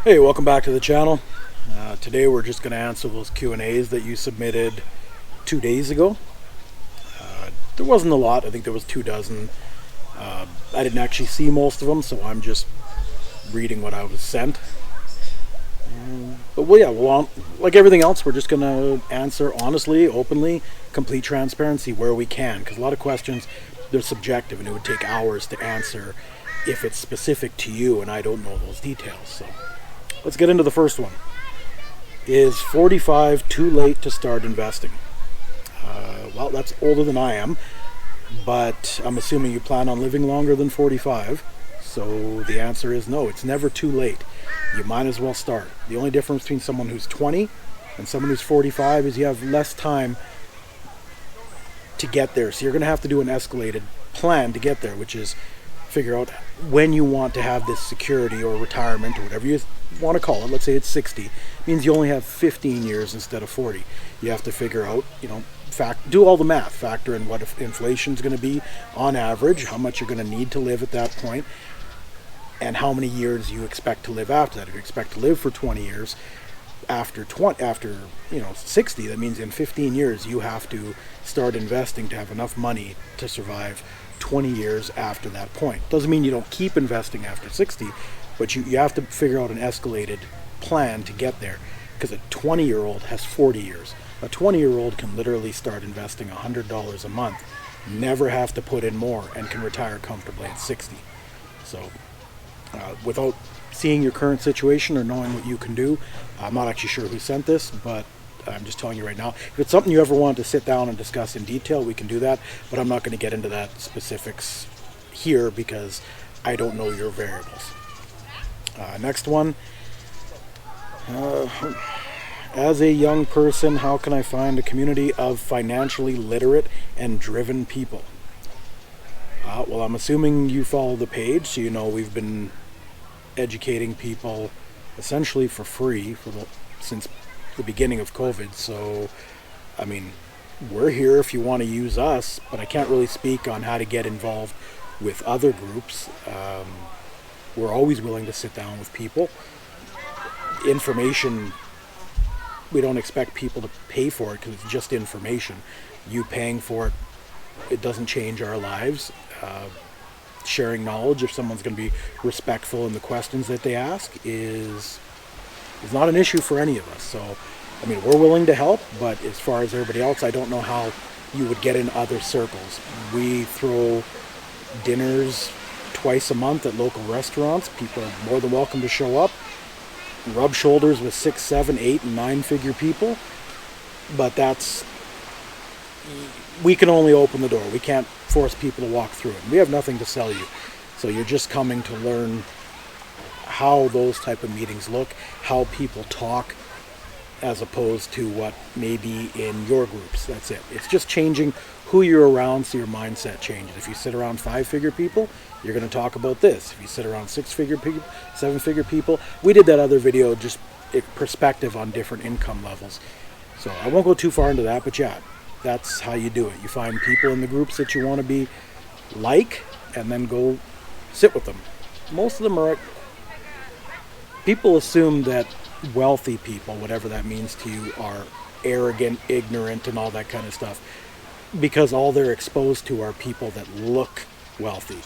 Hey, welcome back to the channel. Today we're just going to answer those Q&As that you submitted 2 days ago. There wasn't a lot. I think there was 24. I didn't actually see most of them, so I'm just reading what I was sent. But like everything else, we're just going to answer honestly, openly, complete transparency where we can. Because a lot of questions, they're subjective and it would take hours to answer if it's specific to you and I don't know those details. So let's get into the first one. Is 45 too late to start investing? Well, that's older than I am, but I'm assuming you plan on living longer than 45. So the answer is no, it's never too late. You might as well start. The only difference between someone who's 20 and someone who's 45 is you have less time to get there. So you're going to have to do an escalated plan to get there, which is figure out when you want to have this security or retirement or whatever you want to call it. Let's say it's 60. It means you only have 15 years instead of 40. You have to figure out, do all the math, factor in what inflation is going to be on average, how much you're going to need to live at that point, and how many years you expect to live after that. If you expect to live for 20 years, after 60, that means in 15 years you have to start investing to have enough money to survive 20 years after that point. Doesn't mean you don't keep investing after 60, but you have to figure out an escalated plan to get there, because a 20-year-old has 40 years. A 20-year-old can literally start investing $100 a month, never have to put in more, and can retire comfortably at 60. So without seeing your current situation or knowing what you can do, I'm not actually sure who sent this, but I'm just telling you right now, if it's something you ever want to sit down and discuss in detail, we can do that, but I'm not going to get into that specifics here because I don't know your variables. Next one. As a young person, how can I find a community of financially literate and driven people? Well, I'm assuming you follow the page, so you know we've been educating people essentially for free since the beginning of COVID. So, we're here if you want to use us, but I can't really speak on how to get involved with other groups. We're always willing to sit down with people. Information, we don't expect people to pay for it because it's just information. You paying for it, it doesn't change our lives. Sharing knowledge, if someone's going to be respectful in the questions that they ask, is not an issue for any of us. So, we're willing to help, but as far as everybody else, I don't know how you would get in other circles. We throw dinners twice a month at local restaurants. People are more than welcome to show up, rub shoulders with 6, 7, 8, and 9-figure people, but we can only open the door. We can't force people to walk through it. We have nothing to sell you. So you're just coming to learn how those type of meetings look, how people talk, as opposed to what may be in your groups. That's it. It's just changing who you're around so your mindset changes. If you sit around 5-figure people, you're going to talk about this. If you sit around 6-figure people, 7-figure people, we did that other video, just perspective on different income levels. So I won't go too far into that, but yeah, that's how you do it. You find people in the groups that you want to be like, and then go sit with them. Most of them are... People assume that wealthy people, whatever that means to you, are arrogant, ignorant, and all that kind of stuff, because all they're exposed to are people that look wealthy.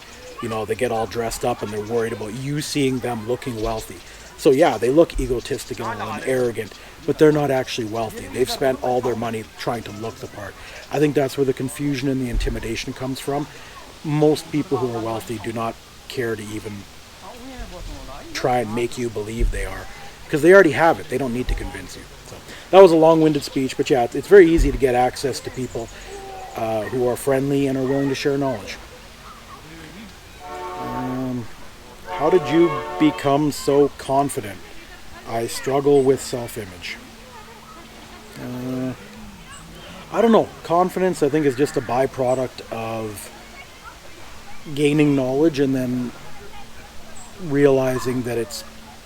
They get all dressed up and they're worried about you seeing them looking wealthy. So yeah, they look egotistical and arrogant, but they're not actually wealthy. They've spent all their money trying to look the part. I think that's where the confusion and the intimidation comes from. Most people who are wealthy do not care to even try and make you believe they are, because they already have it. They don't need to convince you. So that was a long-winded speech, but yeah, it's very easy to get access to people who are friendly and are willing to share knowledge. How did you become so confident? I struggle with self-image. I don't know. Confidence, I think, is just a byproduct of gaining knowledge and then realizing that it's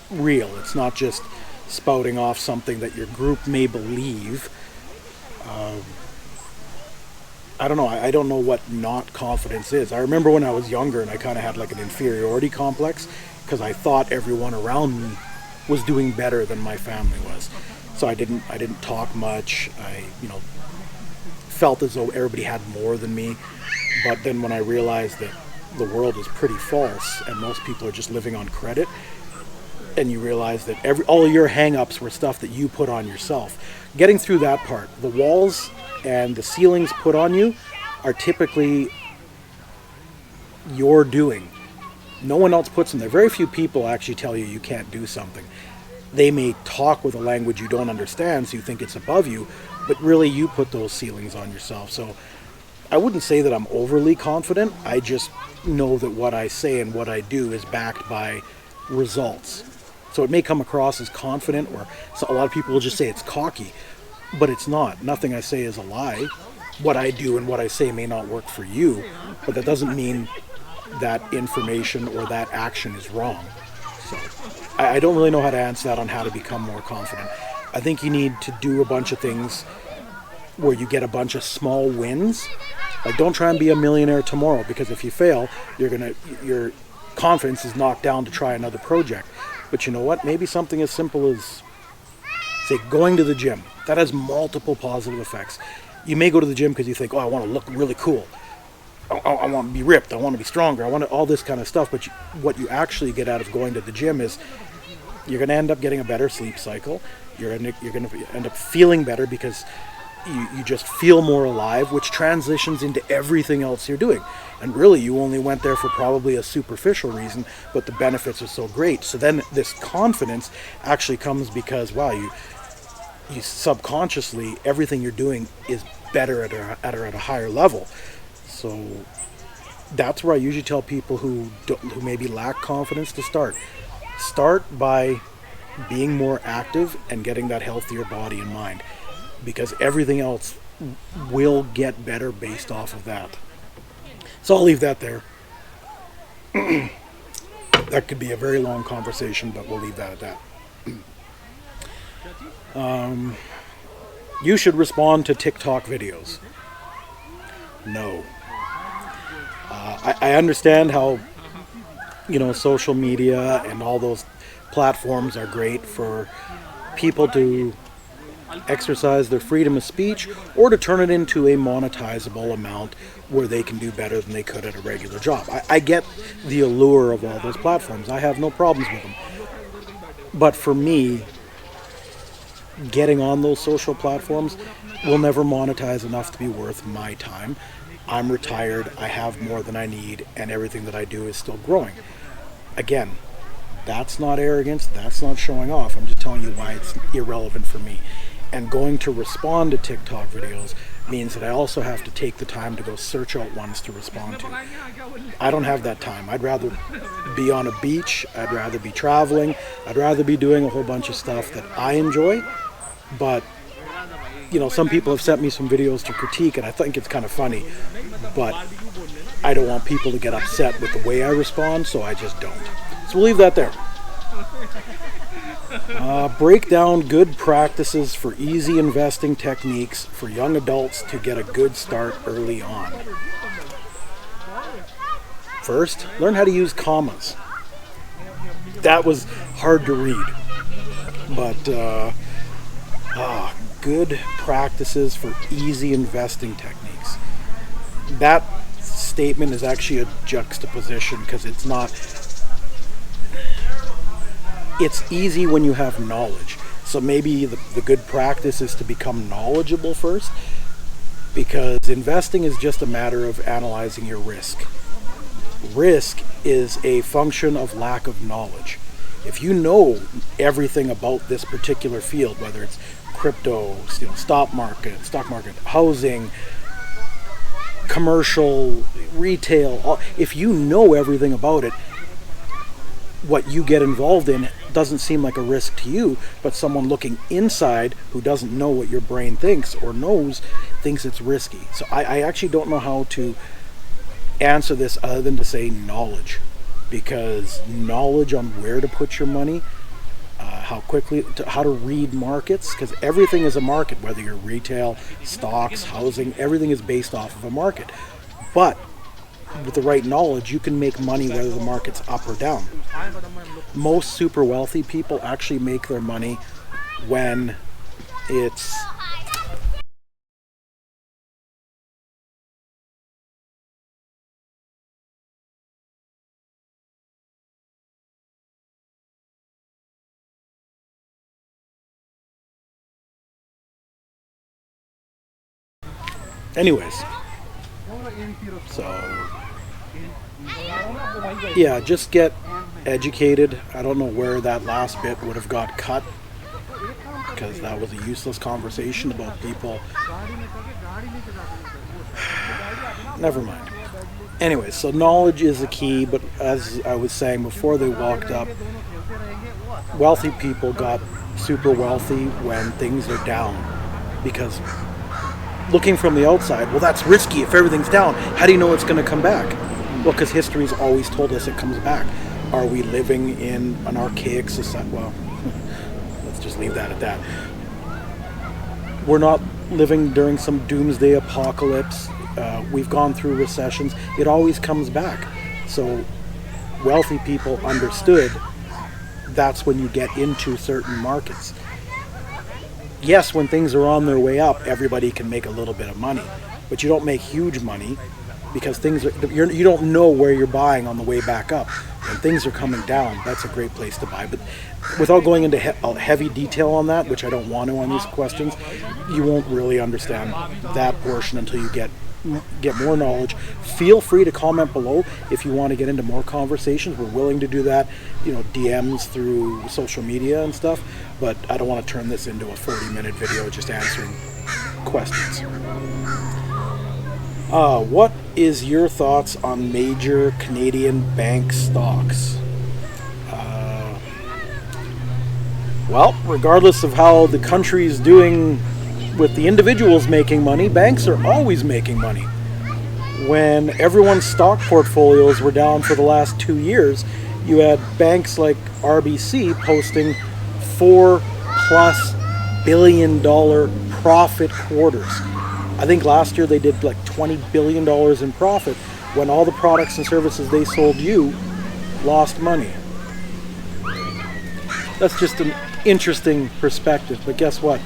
real. It's not just spouting off something that your group may believe. I don't know. I don't know what not confidence is. I remember when I was younger and I kind of had like an inferiority complex because I thought everyone around me was doing better than my family was. So I didn't talk much. I, felt as though everybody had more than me. But then when I realized that the world is pretty false and most people are just living on credit, and you realize that all of your hang-ups were stuff that you put on yourself. Getting through that part, the walls and the ceilings put on you are typically your doing. No one else puts them there. Very few people actually tell you can't do something. They may talk with a language you don't understand, so you think it's above you, but really you put those ceilings on yourself. So I wouldn't say that I'm overly confident. I just know that what I say and what I do is backed by results. So it may come across as confident, or so a lot of people will just say it's cocky, but it's not. Nothing I say is a lie. What I do and what I say may not work for you, but that doesn't mean that information or that action is wrong. So I don't really know how to answer that on how to become more confident. I think you need to do a bunch of things where you get a bunch of small wins. Like, don't try and be a millionaire tomorrow, because if you fail, your confidence is knocked down to try another project. But you know what? Maybe something as simple as, say, going to the gym. That has multiple positive effects. You may go to the gym because you think, oh, I want to look really cool. I want to be ripped. I want to be stronger. I want all this kind of stuff. But what you actually get out of going to the gym is you're going to end up getting a better sleep cycle. You're going to end up feeling better because you just feel more alive, which transitions into everything else you're doing. And really, you only went there for probably a superficial reason, but the benefits are so great. So then this confidence actually comes because, wow, you subconsciously, everything you're doing is better at a higher level. So that's where I usually tell people who maybe lack confidence to start. Start by being more active and getting that healthier body and mind, because everything else will get better based off of that. So I'll leave that there. That could be a very long conversation, but we'll leave that at that. You should respond to TikTok videos. No. I understand how, social media and all those platforms are great for people to exercise their freedom of speech, or to turn it into a monetizable amount where they can do better than they could at a regular job. I get the allure of all those platforms. I have no problems with them. But for me, getting on those social platforms will never monetize enough to be worth my time. I'm retired, I have more than I need, and everything that I do is still growing. Again, that's not arrogance, that's not showing off. I'm just telling you why it's irrelevant for me. And going to respond to TikTok videos means that I also have to take the time to go search out ones to respond to. I don't have that time. I'd rather be on a beach, I'd rather be traveling, I'd rather be doing a whole bunch of stuff that I enjoy. But, some people have sent me some videos to critique, and I think it's kind of funny. But I don't want people to get upset with the way I respond, so I just don't. So we'll leave that there. Break down good practices for easy investing techniques for young adults to get a good start early on. First, learn how to use commas. That was hard to read, but good practices for easy investing techniques. That statement is actually a juxtaposition, because it's easy when you have knowledge. So maybe the good practice is to become knowledgeable first, because investing is just a matter of analyzing your risk. Risk is a function of lack of knowledge. If you know everything about this particular field, whether it's crypto, stock market, housing, commercial, retail, if you know everything about it, what you get involved in doesn't seem like a risk to you, but someone looking inside who doesn't know what your brain thinks or knows thinks it's risky. So I actually don't know how to answer this other than to say knowledge, because knowledge on where to put your money, how to read markets, because everything is a market, whether you're retail, stocks, housing, everything is based off of a market. But with the right knowledge, you can make money whether the market's up or down. Most super wealthy people actually make their money when it's anyways. So yeah, just get educated. I don't know where that last bit would have got cut, because that was a useless conversation about people. Never mind. Anyways, so knowledge is the key, but as I was saying before they walked up, wealthy people got super wealthy when things are down, because looking from the outside, well, that's risky if everything's down. How do you know it's going to come back? Well, because history's always told us it comes back. Are we living in an archaic society? Well, let's just leave that at that. We're not living during some doomsday apocalypse. We've gone through recessions. It always comes back. So wealthy people understood that's when you get into certain markets. Yes, when things are on their way up, everybody can make a little bit of money, but you don't make huge money because you don't know where you're buying on the way back up. When things are coming down, that's a great place to buy. But without going into heavy detail on that, which I don't want to on these questions, you won't really understand that portion until you get more knowledge. Feel free to comment below if you want to get into more conversations. We're willing to do that, DMs through social media and stuff, but I don't want to turn this into a 40-minute video just answering questions. What is your thoughts on major Canadian bank stocks? Well, regardless of how the country is doing with the individuals making money, banks are always making money. When everyone's stock portfolios were down for the last 2 years, you had banks like RBC posting $4+ billion profit quarters. I think last year they did like $20 billion in profit when all the products and services they sold you lost money. That's just an interesting perspective, but guess what?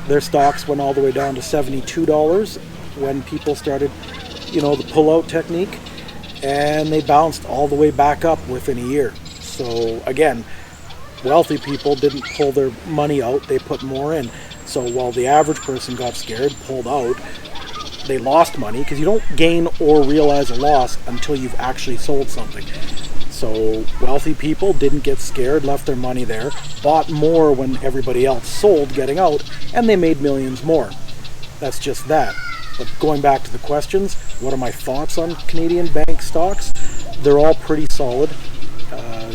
Their stocks went all the way down to $72 when people started, the pull-out technique, and they bounced all the way back up within a year. So again, wealthy people didn't pull their money out, they put more in. So while the average person got scared, pulled out, they lost money, because you don't gain or realize a loss until you've actually sold something. So wealthy people didn't get scared, left their money there, bought more when everybody else sold, getting out, and they made millions more. That's just that. But going back to the questions, what are my thoughts on Canadian bank stocks? They're all pretty solid.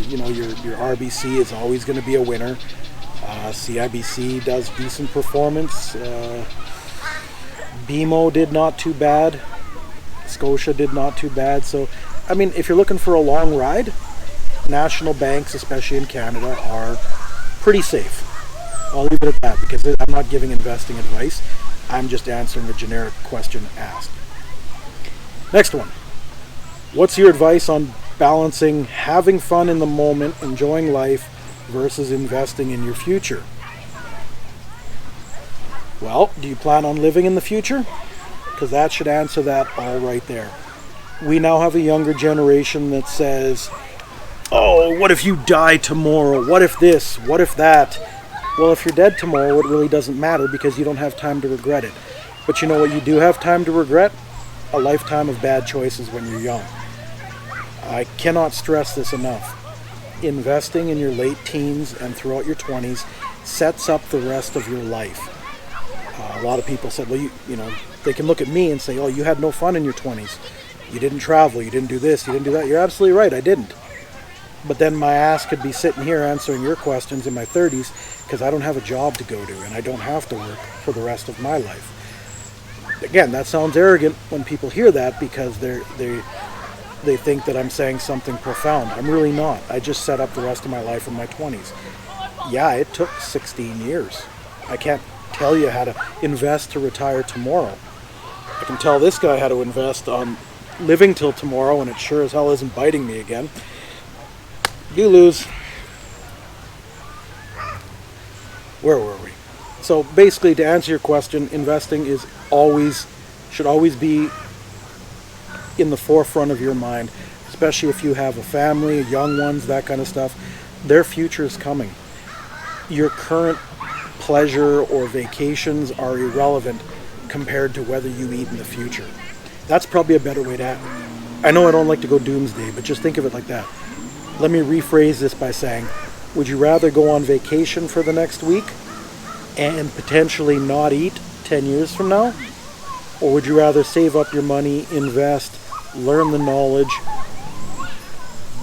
Your RBC is always going to be a winner. CIBC does decent performance. BMO did not too bad. Scotia did not too bad. So, if you're looking for a long ride, national banks, especially in Canada, are pretty safe. I'll leave it at that, because I'm not giving investing advice. I'm just answering a generic question asked. Next one. What's your advice on balancing having fun in the moment, enjoying life, versus investing in your future? Well, do you plan on living in the future? Because that should answer that all right there. We now have a younger generation that says, oh, what if you die tomorrow? What if this? What if that? Well, if you're dead tomorrow, it really doesn't matter, because you don't have time to regret it. But you know what you do have time to regret? A lifetime of bad choices when you're young. I cannot stress this enough. Investing in your late teens and throughout your 20s sets up the rest of your life. A lot of people said, well, they can look at me and say, oh, you had no fun in your 20s. You didn't travel, you didn't do this, you didn't do that. You're absolutely right, I didn't. But then my ass could be sitting here answering your questions in my 30s, because I don't have a job to go to and I don't have to work for the rest of my life. Again, that sounds arrogant when people hear that, because they think that I'm saying something profound. I'm really not. I just set up the rest of my life in my 20s. Yeah, it took 16 years. I can't tell you how to invest to retire tomorrow. I can tell this guy how to invest on living till tomorrow, and it sure as hell isn't biting me again. You lose. Where were we? So basically, to answer your question, investing should always be in the forefront of your mind, especially if you have a family, young ones, that kind of stuff. Their future is coming. Your current pleasure or vacations are irrelevant compared to whether you eat in the future. That's probably a better way to act. I know I don't like to go doomsday, but just think of it like that. Let me rephrase this by saying, would you rather go on vacation for the next week and potentially not eat 10 years from now? Or would you rather save up your money, invest, learn the knowledge,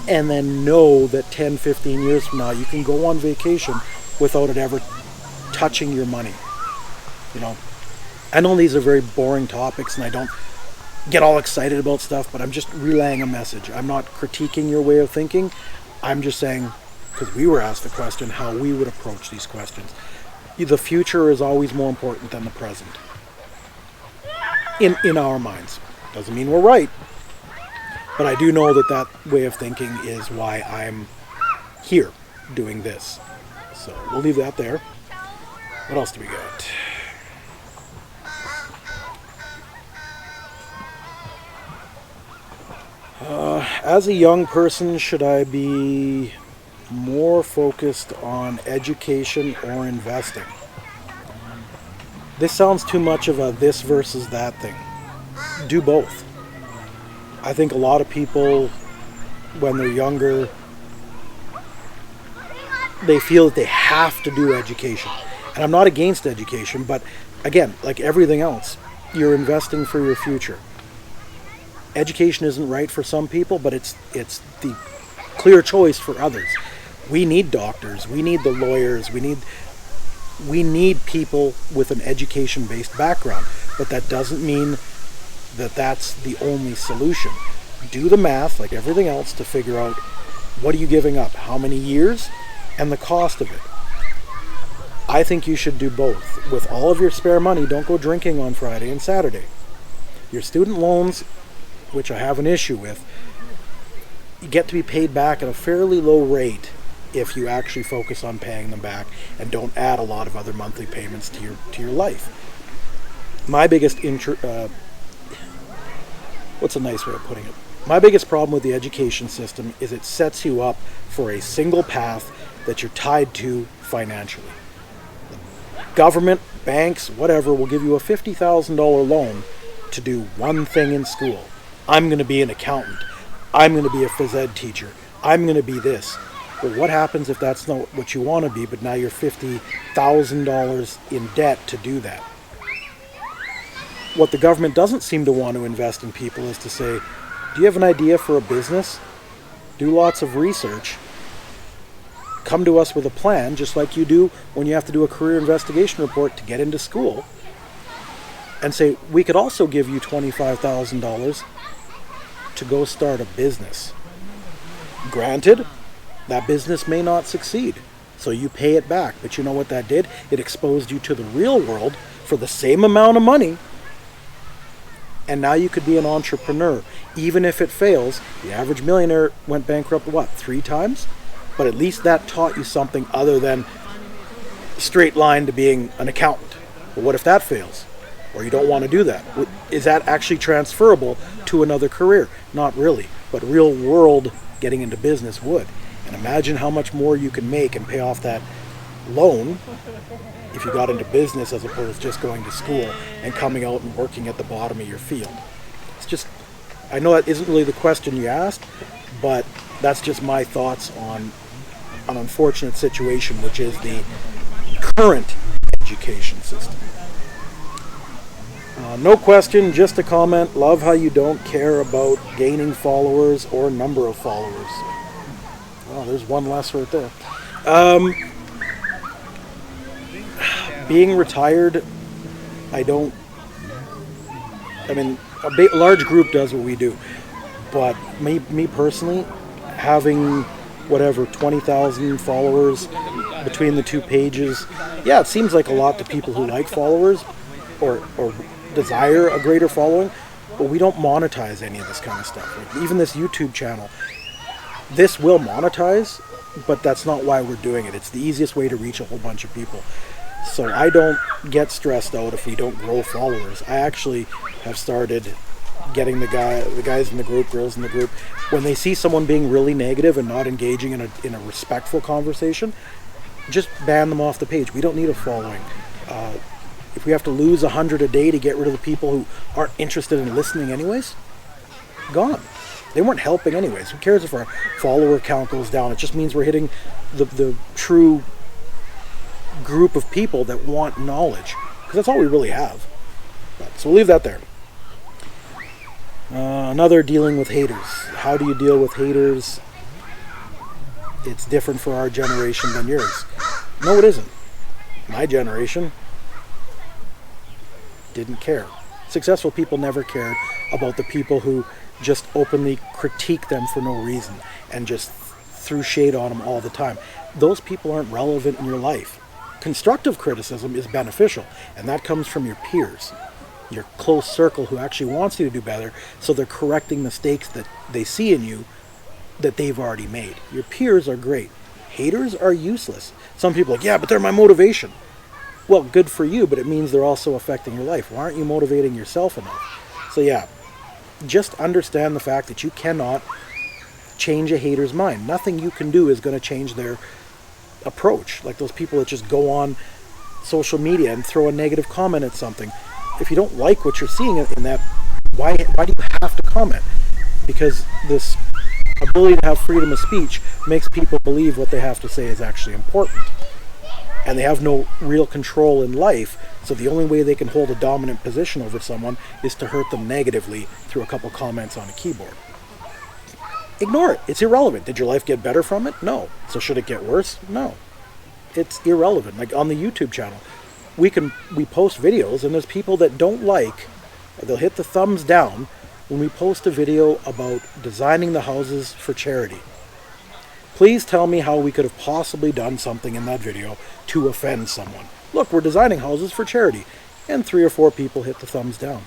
and then know that 10, 15 years from now you can go on vacation without it ever touching your money? You know, I know these are very boring topics and I don't get all excited about stuff, but I'm just relaying a message. I'm not critiquing your way of thinking. I'm just saying, because we were asked the question, how we would approach these questions. The future is always more important than the present. In our minds. Doesn't mean we're right. But I do know that way of thinking is why I'm here doing this. So we'll leave that there. What else do we got? As a young person, should I be more focused on education or investing? This sounds too much of a this versus that thing. Do both. I think a lot of people, when they're younger, they feel that they have to do education. And I'm not against education, but again, like everything else, you're investing for your future. Education isn't right for some people, but it's the clear choice for others. We need doctors, we need the lawyers, we need people with an education-based background, but that doesn't mean that that's the only solution. Do the math, like everything else, to figure out what are you giving up, how many years, and the cost of it. I think you should do both. With all of your spare money, don't go drinking on Friday and Saturday. Your student loans, which I have an issue with, you get to be paid back at a fairly low rate if you actually focus on paying them back and don't add a lot of other monthly payments to your life. My biggest what's a nice way of putting it? My biggest problem with the education system is it sets you up for a single path that you're tied to financially. Government, banks, whatever, will give you a $50,000 loan to do one thing in school. I'm going to be an accountant. I'm going to be a phys ed teacher. I'm going to be this. But what happens if that's not what you want to be, but now you're $50,000 in debt to do that? What the government doesn't seem to want to invest in people is to say, do you have an idea for a business? Do lots of research. Come to us with a plan, just like you do when you have to do a career investigation report to get into school. And say, we could also give you $25,000 to go start a business. Granted, that business may not succeed, so you pay it back. But you know what that did? It exposed you to the real world for the same amount of money. And now you could be an entrepreneur. Even if it fails, the average millionaire went bankrupt, 3 times? But at least that taught you something other than straight line to being an accountant. But what if that fails? Or you don't want to do that? Is that actually transferable to another career? Not really. But real world getting into business would. And imagine how much more you can make and pay off that loan if you got into business as opposed to just going to school and coming out and working at the bottom of your field. It's just, I know that isn't really the question you asked, but that's just my thoughts on an unfortunate situation, which is the current education system. No question, just a comment. Love how you don't care about gaining followers or number of followers. Oh, there's one less right there. Being retired, a large group does what we do. But me personally, having 20,000 followers between the two pages, yeah, it seems like a lot to people who like followers or desire a greater following, but we don't monetize any of this kind of stuff. Like even this YouTube channel, this will monetize, but that's not why we're doing it. It's the easiest way to reach a whole bunch of people. So I don't get stressed out if we don't grow followers. I actually have started getting the guys in the group, girls in the group, when they see someone being really negative and not engaging in a respectful conversation, just ban them off the page. We don't need a following. If we have to lose 100 a day to get rid of the people who aren't interested in listening anyways, gone. They weren't helping anyways. Who cares if our follower count goes down? It just means we're hitting the true group of people that want knowledge, because that's all we really have. So we'll leave that there. Another, dealing with haters. How do you deal with haters? It's different for our generation than yours. No, it isn't. My generation didn't care. Successful people never cared about the people who just openly critique them for no reason and just threw shade on them all the time. Those people aren't relevant in your life. Constructive criticism is beneficial, and that comes from your peers, your close circle who actually wants you to do better, so they're correcting mistakes that they see in you that they've already made. Your peers are great. Haters are useless. Some people are like, yeah, but they're my motivation. Well, good for you, but it means they're also affecting your life. Why aren't you motivating yourself enough? So yeah, just understand the fact that you cannot change a hater's mind. Nothing you can do is going to change their approach. Like those people that just go on social media and throw a negative comment at something. If you don't like what you're seeing in that, why do you have to comment? Because this ability to have freedom of speech makes people believe what they have to say is actually important. And they have no real control in life, so the only way they can hold a dominant position over someone is to hurt them negatively through a couple comments on a keyboard. Ignore it. It's irrelevant. Did your life get better from it? No. So should it get worse? No. It's irrelevant. Like on the YouTube channel, we post videos, and there's people that don't like, they'll hit the thumbs down when we post a video about designing the houses for charity. Please tell me how we could have possibly done something in that video to offend someone. Look, we're designing houses for charity. And 3 or 4 people hit the thumbs down.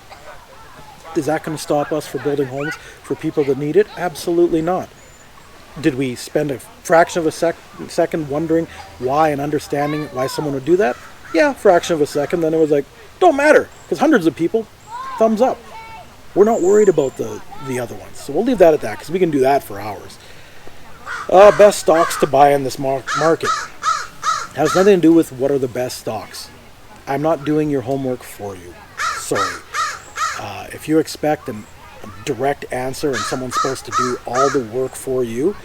Is that going to stop us from building homes for people that need it? Absolutely not. Did we spend a fraction of a second wondering why and understanding why someone would do that? Yeah, fraction of a second. Then it was like, don't matter, because hundreds of people, thumbs up. We're not worried about the other ones. So we'll leave that at that, because we can do that for hours. Best stocks to buy in this market. Has nothing to do with what are the best stocks. I'm not doing your homework for you. Sorry. If you expect a direct answer and someone's supposed to do all the work for you,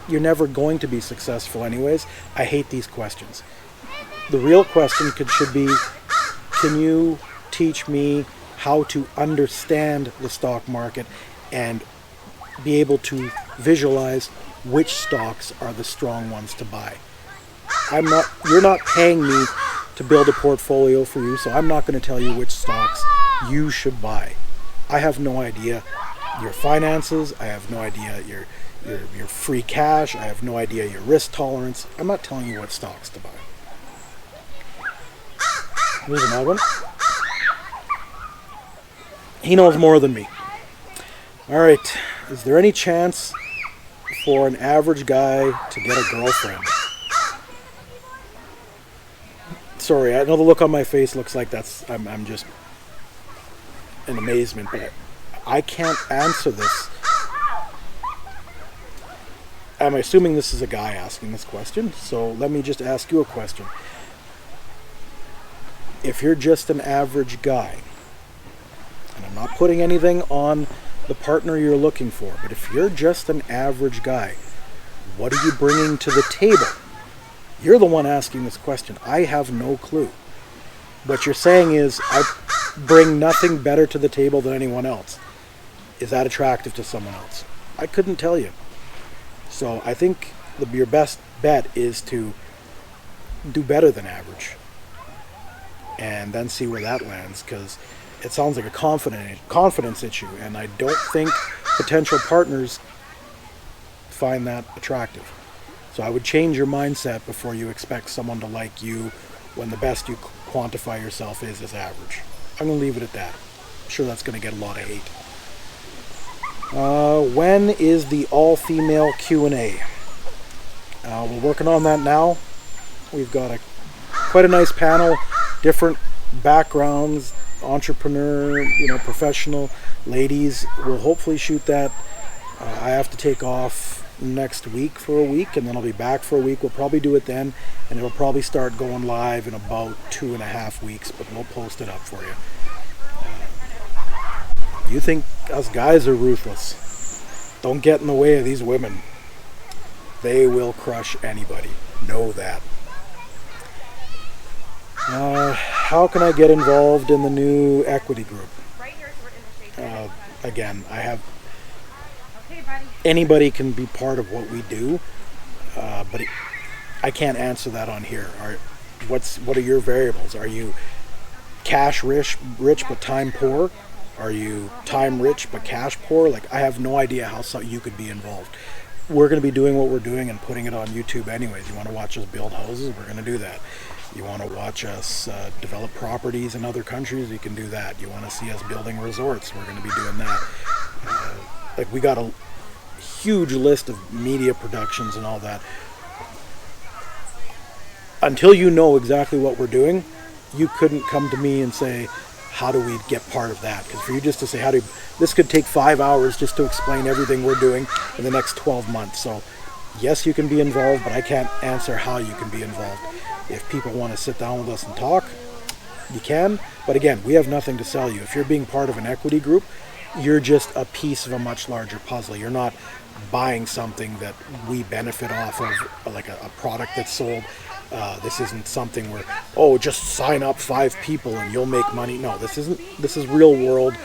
you're never going to be successful anyways. I hate these questions. The real question should be, can you teach me how to understand the stock market and be able to visualize which stocks are the strong ones to buy? You're not paying me to build a portfolio for you, so I'm not going to tell you which stocks you should buy. I have no idea your finances. I have no idea your free cash. I have no idea your risk tolerance. I'm not telling you what stocks to buy. Here's another one. He knows more than me. All right. Is there any chance for an average guy to get a girlfriend? Sorry, I know the look on my face looks like I'm just in amazement, but I can't answer this. I'm assuming this is a guy asking this question, so let me just ask you a question. If you're just an average guy, and I'm not putting anything on the partner you're looking for, but if you're just an average guy, what are you bringing to the table? You're the one asking this question. I have no clue. What you're saying is, I bring nothing better to the table than anyone else. Is that attractive to someone else? I couldn't tell you. So I think your best bet is to do better than average. And then see where that lands, because it sounds like a confidence issue, and I don't think potential partners find that attractive. So I would change your mindset before you expect someone to like you when the best you quantify yourself is average. I'm going to leave it at that. sure that's going to get a lot of hate. When is the all-female Q&A? We're working on that now. We've got quite a nice panel, different backgrounds, entrepreneur, professional ladies. We'll hopefully shoot that. I have to take off next week for a week, and then I'll be back for a week. We'll probably do it then, and it'll probably start going live in about 2.5 weeks, but we'll post it up for you. You think us guys are ruthless? Don't get in the way of these women. They will crush anybody. Know that. How can I get involved in the new equity group? Again, anybody can be part of what we do, but I can't answer that on here. What are your variables? Are you cash rich but time poor? Are you time rich but cash poor? Like, I have no idea how you could be involved. We're going to be doing what we're doing and putting it on YouTube anyways. You want to watch us build houses? We're going to do that. You want to watch us develop properties in other countries? You can do that. You want to see us building resorts? We're going to be doing that. We got a huge list of media productions and all that. Until you know exactly what we're doing, you couldn't come to me and say, how do we get part of that? Because for you just to say, this could take 5 hours just to explain everything we're doing in the next 12 months. So yes, you can be involved, but I can't answer how you can be involved. If people want to sit down with us and talk, you can. But again, we have nothing to sell you. If you're being part of an equity group, you're just a piece of a much larger puzzle. You're not buying something that we benefit off of, like a product that's sold. This isn't something where, just sign up 5 people and you'll make money. No, this is real world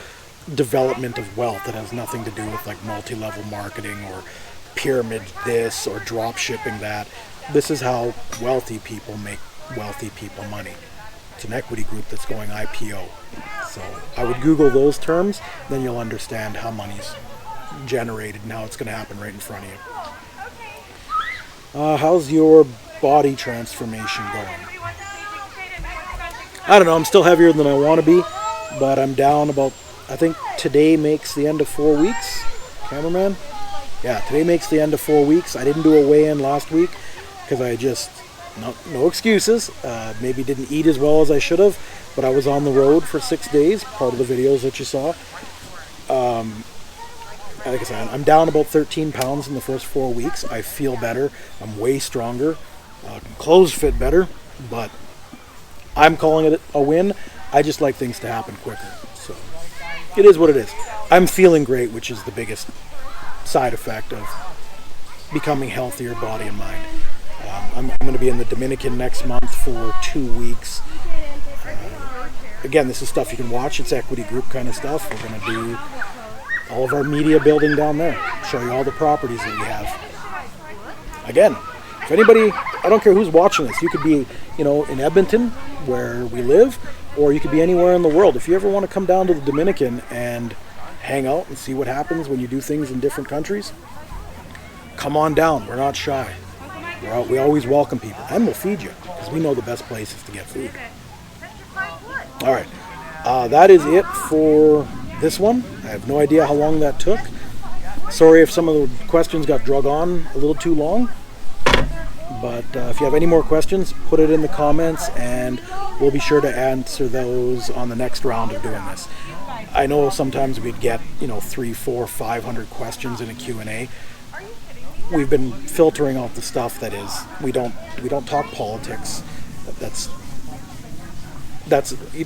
development of wealth that has nothing to do with like multi-level marketing or pyramid this or drop shipping that. This is how wealthy people make wealthy people money. It's an equity group that's going IPO. So I would Google those terms, then you'll understand how money's generated and how it's going to happen right in front of you. How's your body transformation going? I don't know, I'm still heavier than I want to be, but I'm down about, I think today makes the end of 4 weeks. Cameraman? Yeah, today makes the end of 4 weeks. I didn't do a weigh-in last week because I just, no excuses, maybe didn't eat as well as I should have, but I was on the road for 6 days, part of the videos that you saw. Like I said, I'm down about 13 pounds in the first 4 weeks. I feel better. I'm way stronger. Clothes fit better, but I'm calling it a win. I just like things to happen quicker. So it is what it is. I'm feeling great, which is the biggest side effect of becoming healthier body and mind. I'm going to be in the Dominican next month for 2 weeks. Again, this is stuff you can watch. It's equity group kind of stuff. We're going to do all of our media building down there. Show you all the properties that we have. Again, if anybody, I don't care who's watching this, you could be, in Edmonton, where we live, or you could be anywhere in the world. If you ever want to come down to the Dominican and hang out and see what happens when you do things in different countries, come on down. We're not shy. We always welcome people, and we'll feed you, because we know the best places to get food. All right. That is it for this one. I have no idea how long that took. Sorry if some of the questions got drug on a little too long. But if you have any more questions, put it in the comments, and we'll be sure to answer those on the next round of doing this. I know sometimes we'd get 300, 400, 500 questions in a Q&A. We've been filtering out the stuff that is, we don't talk politics.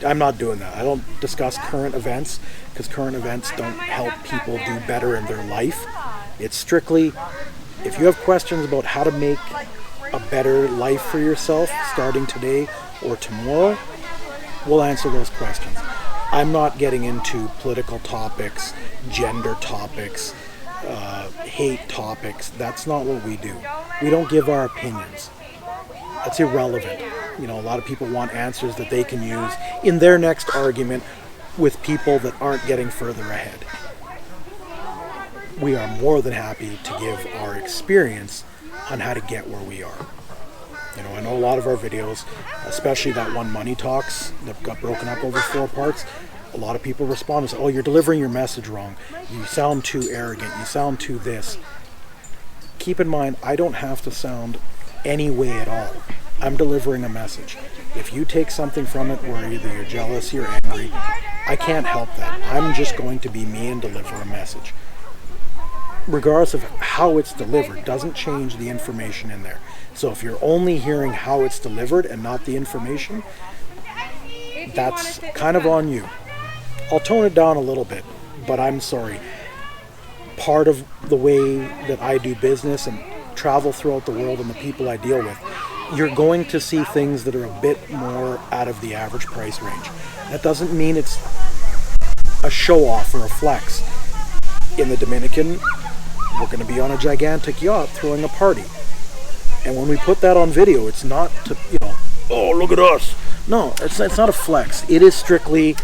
I'm not doing that. I don't discuss current events, because current events don't help people do better in their life. It's strictly, if you have questions about how to make a better life for yourself starting today or tomorrow, we'll answer those questions. I'm not getting into political topics, gender topics, hate topics. That's not what we do. We don't give our opinions. That's irrelevant. A lot of people want answers that they can use in their next argument with people that aren't getting further ahead. We are more than happy to give our experience on how to get where we are. I know a lot of our videos, especially that one Money Talks that got broken up over 4 parts, A lot of people respond and say, oh, you're delivering your message wrong. You sound too arrogant. You sound too this. Keep in mind, I don't have to sound any way at all. I'm delivering a message. If you take something from it where either you're jealous, you're angry, I can't help that. I'm just going to be me and deliver a message. Regardless of how it's delivered, doesn't change the information in there. So if you're only hearing how it's delivered and not the information, that's kind of on you. I'll tone it down a little bit, but I'm sorry. Part of the way that I do business and travel throughout the world and the people I deal with, you're going to see things that are a bit more out of the average price range. That doesn't mean it's a show off or a flex. In the Dominican, we're going to be on a gigantic yacht throwing a party. And when we put that on video, it's not to, oh, look at us. No, it's not a flex. It is strictly,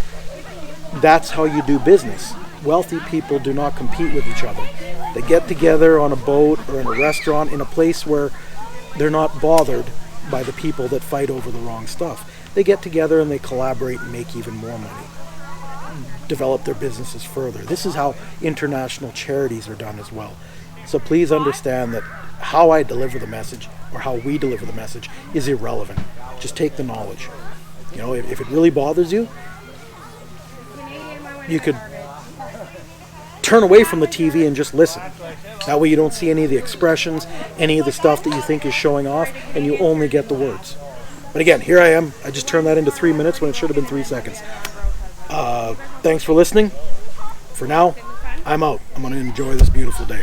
that's how you do business. Wealthy people do not compete with each other. They get together on a boat or in a restaurant in a place where they're not bothered by the people that fight over the wrong stuff. They get together and they collaborate and make even more money. Develop their businesses further. This is how international charities are done as well. So please understand that how I deliver the message or how we deliver the message is irrelevant. Just take the knowledge. If it really bothers you, you could turn away from the TV and just listen. That way you don't see any of the expressions, any of the stuff that you think is showing off, and you only get the words. But again, here I am. I just turned that into 3 minutes when it should have been 3 seconds. Thanks for listening. For now, I'm out. I'm going to enjoy this beautiful day.